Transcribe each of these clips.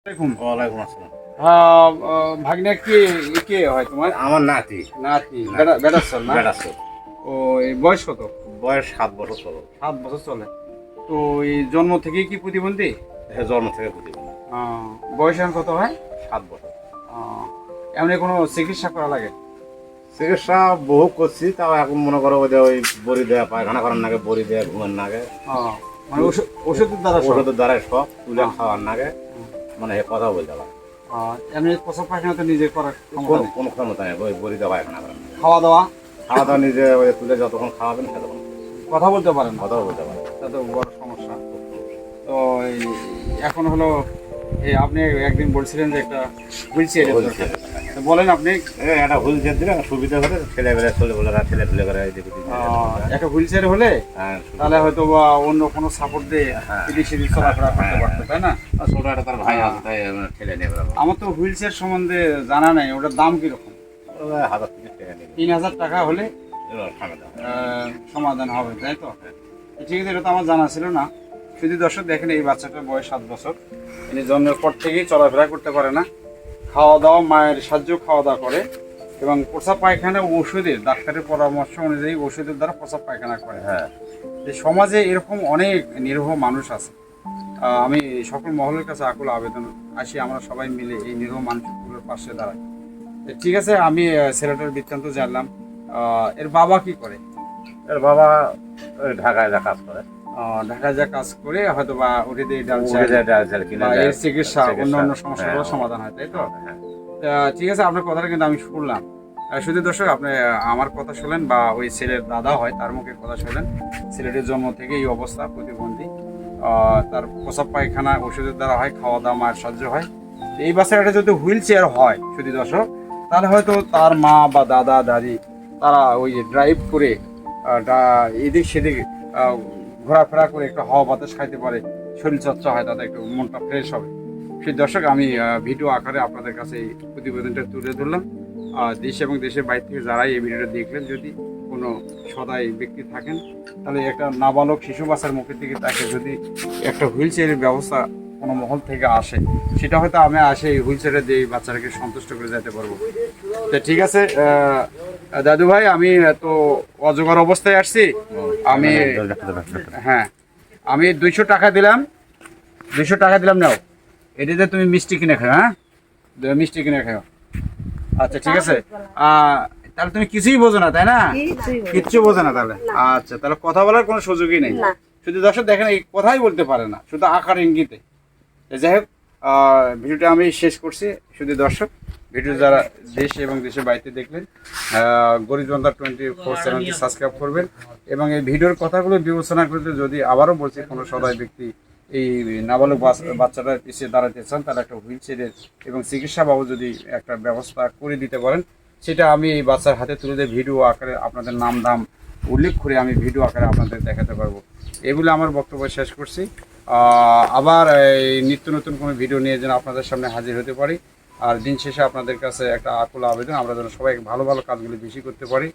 ওয়ালাইকুম আসসালাম। ভাগ্নে কে কে হয় তোমার? আমার নাতি। নাতি বেটার ছেলে না? বেড়াচ্ছে। ও এই বয়স কত? বয়স 7 বছর চলো। 7 বছর চলে। তো এই জন্ম থেকেই কি প্রতিবন্ধী? হ্যাঁ, জন্ম থেকে প্রতিবন্ধী। বয়স এখন কত হয়? 7 বছর। এমনি কোনো চিকিৎসা করা লাগে? চিকিৎসা বহু করছি, তাও এখন মনে করো ওই বড়ি দেয়া, পায়খানা করার নাগে, বড়ি দেয়া, ঘুমের নাগে, মানে ওষুধের দ্বারা ওষুধের দ্বারাই সব তুলে খাওয়ার নাগে, মানে কথা বলতে পারে। এমনি প্রসাব পায়খানা তো নিজে করার কোনো ক্ষমতা নেই ওই বড়ি দেওয়া, পায়খানা করার নাগে। খাওয়া দাওয়া নিজে ওই তুলে যতক্ষণ খাওয়াবেন ততক্ষণ কথা বলতে পারেন? কথাও বলতে পারে। তা তো বড় সমস্যা। তো এখন হলো এই আপনি একদিন বলছিলেন যে একটা হুইল চেয়ার বলেন আপনি। একটা হুইল চেয়ার দিলে সুবিধা করে ছেলেবেলা ছেলেপেলে একটা হুইল চেয়ার হলে তাহলে হয়তো বা অন্য কোনো সাপোর্ট দিয়ে এদিক সেদিক চলাফেরা করতে পারতো, তাই না? ছোট একটা তার ভাই আছে, তাই ঠেলে নেবে। আমার তো হুইল চেয়ার সম্বন্ধে জানা নাই, ওটার দাম কিরকম? 3,000 টাকা হলে সমাধান হবে, তাই তো? ঠিক আছে, এটা তো আমার জানা ছিল না। শুধু দর্শক দেখেন, এই বাচ্চাটার বয়স 7 বছর। ইনি জন্মের পর থেকেই চলাফেরা করতে পারে না, খাওয়া দাওয়া মায়ের সাহায্য খাওয়া দাওয়া করে, এবং প্রসাব পায়খানা ওষুধের ডাক্তারের পরামর্শ অনুযায়ী ওষুধের দ্বারা প্রসাব পায়খানা করে। হ্যাঁ, যে সমাজে এরকম অনেক নিরীহ মানুষ আছে। আমি সকল মহলের কাছে আকুল আবেদন আসি, আমরা সবাই মিলে এই নিরীহ মানুষগুলোর পাশে দাঁড়াই। ঠিক আছে, আমি ছেলেটার বৃত্তান্ত জানলাম। এর বাবা কি করে? এর বাবা ঢাকায় যা কাজ করে। ঢাকায় যা কাজ করে হয়তো বা ওটি দিয়ে ডাল এর চিকিৎসা অন্য সমস্যাগুলো সমাধান হয়, তাই তো? ঠিক আছে, আপনার কথাটা কিন্তু আমি শুনলাম। শুধু দর্শক, আপনি আমার কথা শুনলেন বা ওই ছেলের দাদা হয় তার মুখে কথা শুনলেন। ছেলেটির জন্ম থেকে এই অবস্থা, প্রতিবন্ধী। তার প্রসাব পায়খানা ওষুধের দ্বারা হয়, খাওয়া দাওয়া মায়ের সাহায্য হয়। এই বাচ্চাটা যদি হুইল চেয়ার হয় শুধু দর্শক, তাহলে হয়তো তার মা বা দাদা দাদি তারা ওই ড্রাইভ করে এদিক সেদিক ঘোরাফেরা করে একটু হাওয়া বাতাস খাইতে পারে, শরীর চর্চা হয়, তাদের একটু মনটা ফ্রেশ হবে। সেই দর্শক, আমি ভিডিও আকারে আপনাদের কাছে এই প্রতিবেদনটা তুলে ধরলাম। দেশ এবং দেশের বাইরে থেকে যারাই এই ভিডিওটা দেখলেন, যদি কোনো সদাই ব্যক্তি থাকেন, তাহলে একটা নাবালক শিশু বাচ্চার মুখের দিকে তাকে যদি একটা হুইল চেয়ারের ব্যবস্থা কোনো মহল থেকে আসে, সেটা হয়তো আমি আসে এই হুইল চেয়ারে দিয়ে বাচ্চাটাকে সন্তুষ্ট করে যেতে পারবো। তো ঠিক আছে দাদু ভাই, আমি তো অজগর অবস্থায় আসছি। আমি আমি 200 টাকা দিলাম, 200 টাকা দিলাম, নাও এটাতে তুমি মিষ্টি কিনে খাও। হ্যাঁ, মিষ্টি কিনে খাও। আচ্ছা ঠিক আছে। তাহলে তুমি কিছুই বোঝো না, তাই না? কিচ্ছু বোঝো না তাহলে? আচ্ছা, তাহলে কথা বলার কোনো সুযোগই নেই। শুধু দর্শক দেখেন, এই কথাই বলতে পারে না, শুধু আকার ইঙ্গিতে। যাই হোক, ভিডিওটা আমি শেষ করছি। শুধু দর্শক, ভিডিও যারা দেশ এবং দেশের বাইরে দেখলেন, গরিব জনতা 24 চ্যানেলটি সাবস্ক্রাইব করবেন, এবং এই ভিডিওর কথাগুলো বিবেচনা করতে, যদি আবারও বলছি কোনো সদয় ব্যক্তি এই নাবালক বাচ্চাটার পিছিয়ে দাঁড়াতে চান, তারা একটা হুইল চেয়ারের এবং চিকিৎসা বাবদ যদি একটা ব্যবস্থা করে দিতে পারেন, সেটা আমি এই বাচ্চার হাতে তুলে দিয়ে ভিডিও আকারে আপনাদের নাম দাম উল্লেখ করে আমি ভিডিও আকারে আপনাদের দেখাতে পারবো। এগুলো আমার বক্তব্য শেষ করছি। আবার এই নিত্য নতুন কোনো ভিডিও নিয়ে যেন আপনাদের সামনে হাজির হতে পারি। আর দিন শেষে আপনাদের কাছে একটা আকুল আবেদন, আমরা যেন সবাই ভালো ভালো কাজগুলি বেশি করতে পারি,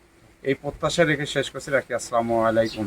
এই প্রত্যাশা রেখে শেষ করছি। রাখি। আসসালামু আলাইকুম।